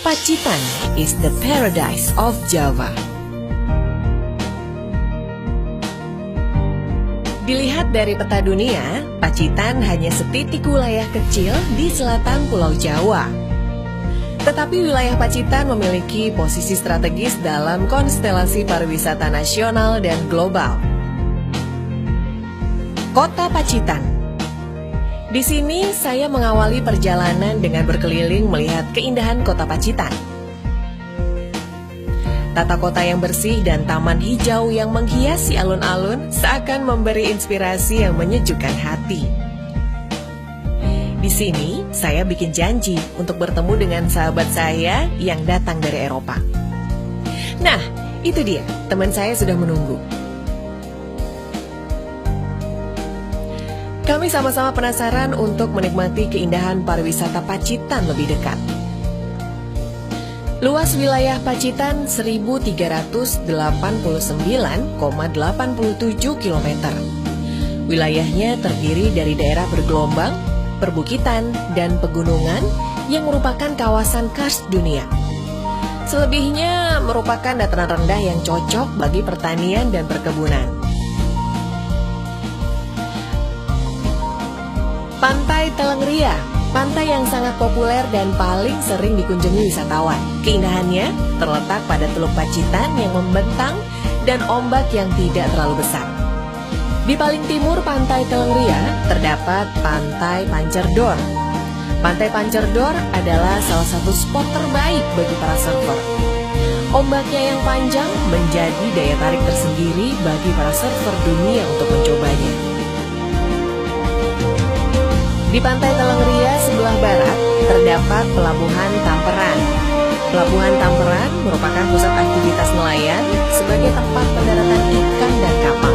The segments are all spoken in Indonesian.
Pacitan is the paradise of Java. Dilihat dari peta dunia, Pacitan hanya setitik wilayah kecil di selatan Pulau Jawa. Tetapi wilayah Pacitan memiliki posisi strategis dalam konstelasi pariwisata nasional dan global. Kota Pacitan. Di sini saya mengawali perjalanan dengan berkeliling melihat keindahan kota Pacitan. Tata kota yang bersih dan taman hijau yang menghiasi alun-alun seakan memberi inspirasi yang menyejukkan hati. Di sini, saya bikin janji untuk bertemu dengan sahabat saya yang datang dari Eropa. Nah, itu dia, teman saya sudah menunggu. Kami sama-sama penasaran untuk menikmati keindahan pariwisata Pacitan lebih dekat. Luas wilayah Pacitan 1.389,87 km. Wilayahnya terdiri dari daerah bergelombang, perbukitan, dan pegunungan yang merupakan kawasan karst dunia. Selebihnya merupakan dataran rendah yang cocok bagi pertanian dan perkebunan. Pantai Telengria, pantai yang sangat populer dan paling sering dikunjungi wisatawan. Keindahannya terletak pada Teluk Pacitan yang membentang dan ombak yang tidak terlalu besar. Di paling timur Pantai Telengria terdapat Pantai Pancerdor. Pantai Pancerdor adalah salah satu spot terbaik bagi para surfer. Ombaknya yang panjang menjadi daya tarik tersendiri bagi para surfer dunia untuk mencobanya. Di Pantai Telengria sebelah barat terdapat Pelabuhan Tamperan. Pelabuhan Tamperan merupakan pusat aktivitas nelayan sebagai tempat pendaratan ikan dan kapal.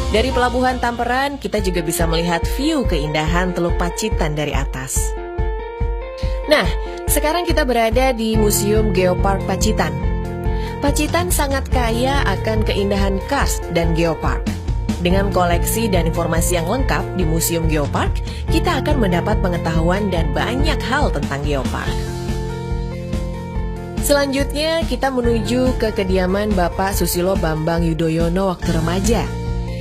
Dari Pelabuhan Tamperan kita juga bisa melihat view keindahan Teluk Pacitan dari atas. Nah, sekarang kita berada di Museum Geopark Pacitan. Pacitan sangat kaya akan keindahan karst dan geopark. Dengan koleksi dan informasi yang lengkap di Museum Geopark, kita akan mendapat pengetahuan dan banyak hal tentang geopark. Selanjutnya, kita menuju ke kediaman Bapak Susilo Bambang Yudhoyono waktu remaja.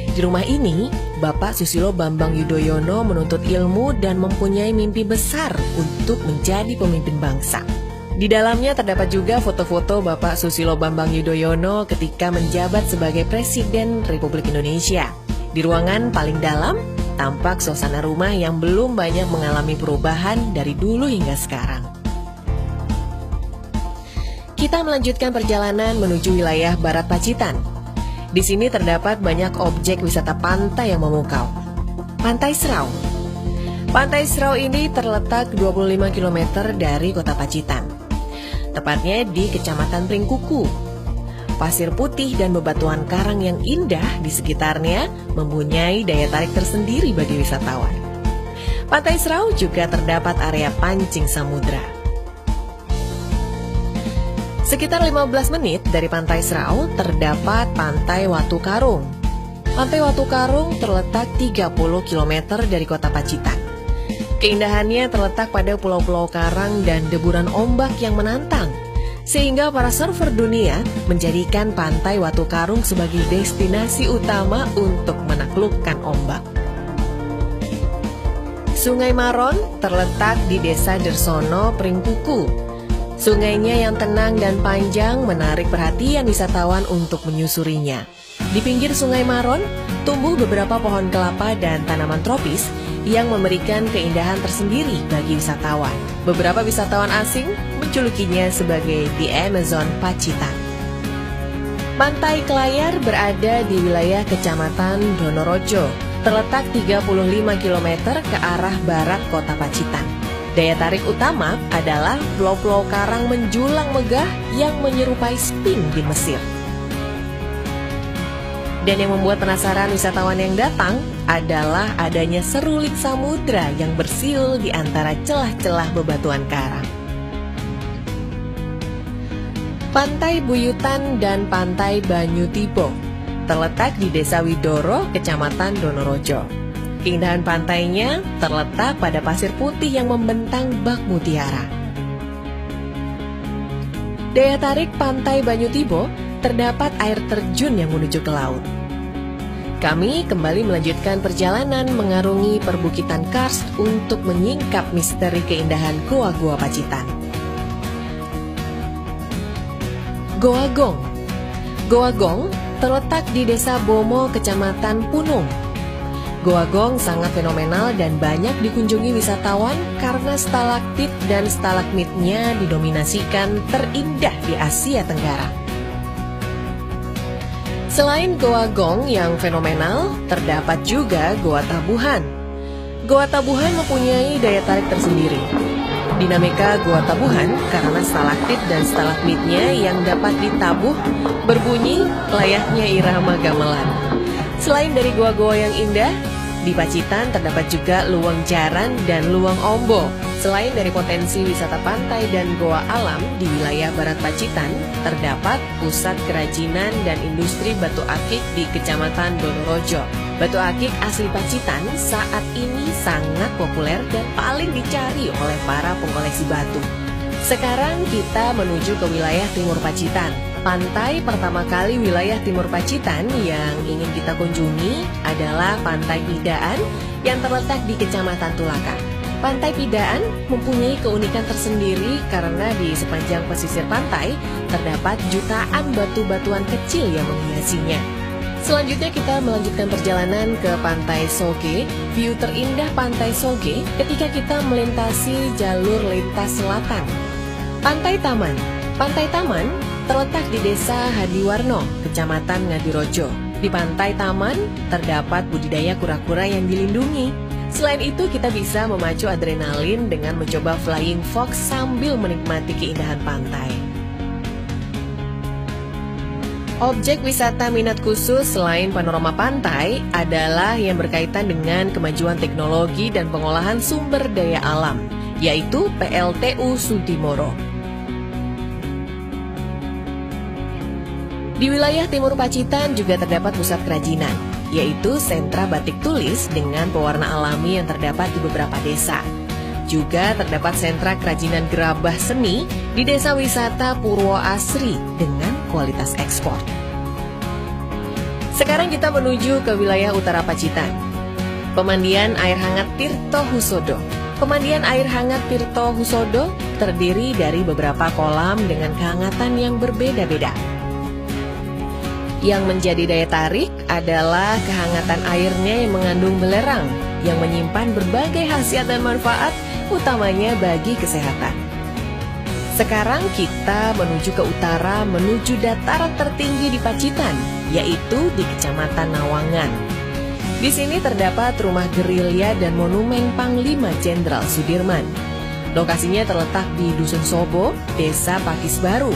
Di rumah ini, Bapak Susilo Bambang Yudhoyono menuntut ilmu dan mempunyai mimpi besar untuk menjadi pemimpin bangsa. Di dalamnya terdapat juga foto-foto Bapak Susilo Bambang Yudhoyono ketika menjabat sebagai Presiden Republik Indonesia. Di ruangan paling dalam, tampak suasana rumah yang belum banyak mengalami perubahan dari dulu hingga sekarang. Kita melanjutkan perjalanan menuju wilayah Barat Pacitan. Di sini terdapat banyak objek wisata pantai yang memukau. Pantai Serau. Pantai Serau ini terletak 25 km dari kota Pacitan. Tepatnya di Kecamatan Pringkuku. Pasir putih dan bebatuan karang yang indah di sekitarnya mempunyai daya tarik tersendiri bagi wisatawan. Pantai Serau juga terdapat area pancing samudra. Sekitar 15 menit dari Pantai Serau terdapat Pantai Watu Karung. Pantai Watu Karung terletak 30 km dari kota Pacitan. Keindahannya terletak pada pulau-pulau karang dan deburan ombak yang menantang, sehingga para surfer dunia menjadikan Pantai Watu Karung sebagai destinasi utama untuk menaklukkan ombak. Sungai Maron terletak di Desa Dersono, Pringkuku. Sungainya yang tenang dan panjang menarik perhatian wisatawan untuk menyusurinya. Di pinggir Sungai Maron tumbuh beberapa pohon kelapa dan tanaman tropis yang memberikan keindahan tersendiri bagi wisatawan. Beberapa wisatawan asing menjulukinya sebagai The Amazon Pacitan. Pantai Kelayar berada di wilayah Kecamatan Donorojo, terletak 35 km ke arah barat kota Pacitan. Daya tarik utama adalah pulau-pulau karang menjulang megah yang menyerupai Sphinx di Mesir. Dan yang membuat penasaran wisatawan yang datang adalah adanya seruling samudra yang bersiul di antara celah-celah bebatuan karang. Pantai Buyutan dan Pantai Banyutibo terletak di Desa Widoro, Kecamatan Donorojo. Keindahan pantainya terletak pada pasir putih yang membentang bak mutiara. Daya tarik Pantai Banyutibo, terdapat air terjun yang menuju ke laut. Kami kembali melanjutkan perjalanan mengarungi perbukitan karst untuk menyingkap misteri keindahan Goa-Goa Pacitan. Goa Gong. Goa Gong terletak di Desa Bomo, Kecamatan Punung. Goa Gong sangat fenomenal dan banyak dikunjungi wisatawan karena stalaktit dan stalagmitnya didominasikan terindah di Asia Tenggara. Selain Goa Gong yang fenomenal, terdapat juga Goa Tabuhan. Goa Tabuhan mempunyai daya tarik tersendiri. Dinamika Goa Tabuhan karena stalaktit dan stalagmitnya yang dapat ditabuh berbunyi layaknya irama gamelan. Selain dari goa-goa yang indah, di Pacitan terdapat juga Luwang Jaran dan Luwang Ombo. Selain dari potensi wisata pantai dan goa alam, di wilayah Barat Pacitan terdapat pusat kerajinan dan industri batu akik di Kecamatan Donorojo. Batu akik asli Pacitan saat ini sangat populer dan paling dicari oleh para pengoleksi batu. Sekarang kita menuju ke wilayah Timur Pacitan. Pantai pertama kali wilayah Timur Pacitan yang ingin kita kunjungi adalah Pantai Pidaan yang terletak di Kecamatan Tulakan. Pantai Pidaan mempunyai keunikan tersendiri karena di sepanjang pesisir pantai terdapat jutaan batu-batuan kecil yang menghiasinya. Selanjutnya kita melanjutkan perjalanan ke Pantai Soge. View terindah Pantai Soge ketika kita melintasi jalur lintas selatan. Pantai Taman. Pantai Taman terletak di Desa Hadiwarno, Kecamatan Ngadirojo. Di Pantai Taman terdapat budidaya kura-kura yang dilindungi. Selain itu kita bisa memacu adrenalin dengan mencoba flying fox sambil menikmati keindahan pantai. Objek wisata minat khusus selain panorama pantai adalah yang berkaitan dengan kemajuan teknologi dan pengolahan sumber daya alam, yaitu PLTU Sudimoro. Di wilayah Timur Pacitan juga terdapat pusat kerajinan, yaitu sentra batik tulis dengan pewarna alami yang terdapat di beberapa desa. Juga terdapat sentra kerajinan gerabah seni di desa wisata Purwo Asri dengan kualitas ekspor. Sekarang kita menuju ke wilayah utara Pacitan. Pemandian air hangat Tirto Husodo. Pemandian air hangat Tirto Husodo terdiri dari beberapa kolam dengan kehangatan yang berbeda-beda. Yang menjadi daya tarik adalah kehangatan airnya yang mengandung belerang yang menyimpan berbagai khasiat dan manfaat, utamanya bagi kesehatan. Sekarang kita menuju ke utara, menuju dataran tertinggi di Pacitan, yaitu di Kecamatan Nawangan. Di sini terdapat rumah gerilya dan monumen Panglima Jenderal Sudirman. Lokasinya terletak di Dusun Sobo, Desa Pakis Baru.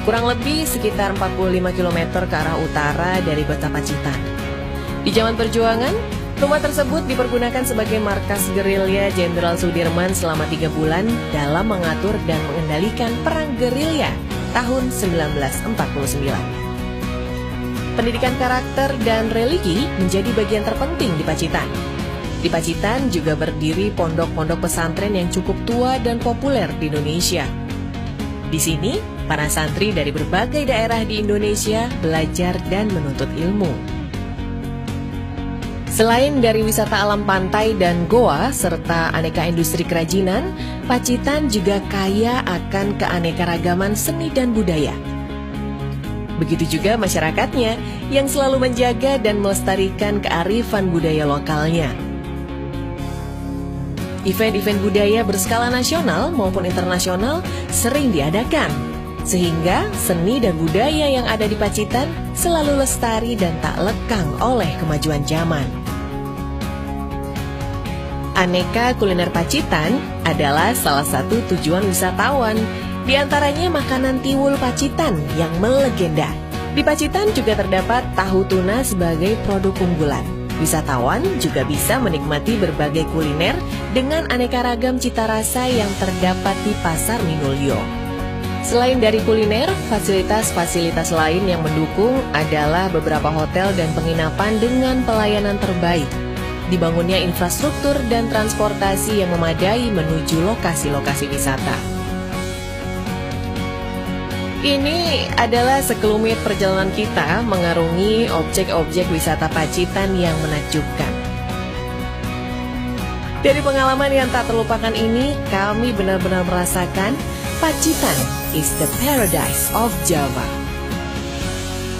Kurang lebih sekitar 45 km ke arah utara dari kota Pacitan. Di zaman perjuangan, rumah tersebut dipergunakan sebagai markas gerilya Jenderal Sudirman selama 3 bulan dalam mengatur dan mengendalikan perang gerilya tahun 1949. Pendidikan karakter dan religi menjadi bagian terpenting di Pacitan. Di Pacitan juga berdiri pondok-pondok pesantren yang cukup tua dan populer di Indonesia. Di sini, para santri dari berbagai daerah di Indonesia belajar dan menuntut ilmu. Selain dari wisata alam pantai dan goa serta aneka industri kerajinan, Pacitan juga kaya akan keanekaragaman seni dan budaya. Begitu juga masyarakatnya yang selalu menjaga dan melestarikan kearifan budaya lokalnya. Event-event budaya berskala nasional maupun internasional sering diadakan, sehingga seni dan budaya yang ada di Pacitan selalu lestari dan tak lekang oleh kemajuan zaman. Aneka kuliner Pacitan adalah salah satu tujuan wisatawan, di antaranya makanan tiwul Pacitan yang melegenda. Di Pacitan juga terdapat tahu tuna sebagai produk unggulan. Wisatawan juga bisa menikmati berbagai kuliner dengan aneka ragam cita rasa yang terdapat di Pasar Minulyo. Selain dari kuliner, fasilitas-fasilitas lain yang mendukung adalah beberapa hotel dan penginapan dengan pelayanan terbaik. Dibangunnya infrastruktur dan transportasi yang memadai menuju lokasi-lokasi wisata. Ini adalah sekelumit perjalanan kita mengarungi objek-objek wisata Pacitan yang menakjubkan. Dari pengalaman yang tak terlupakan ini, kami benar-benar merasakan Pacitan is the paradise of Java.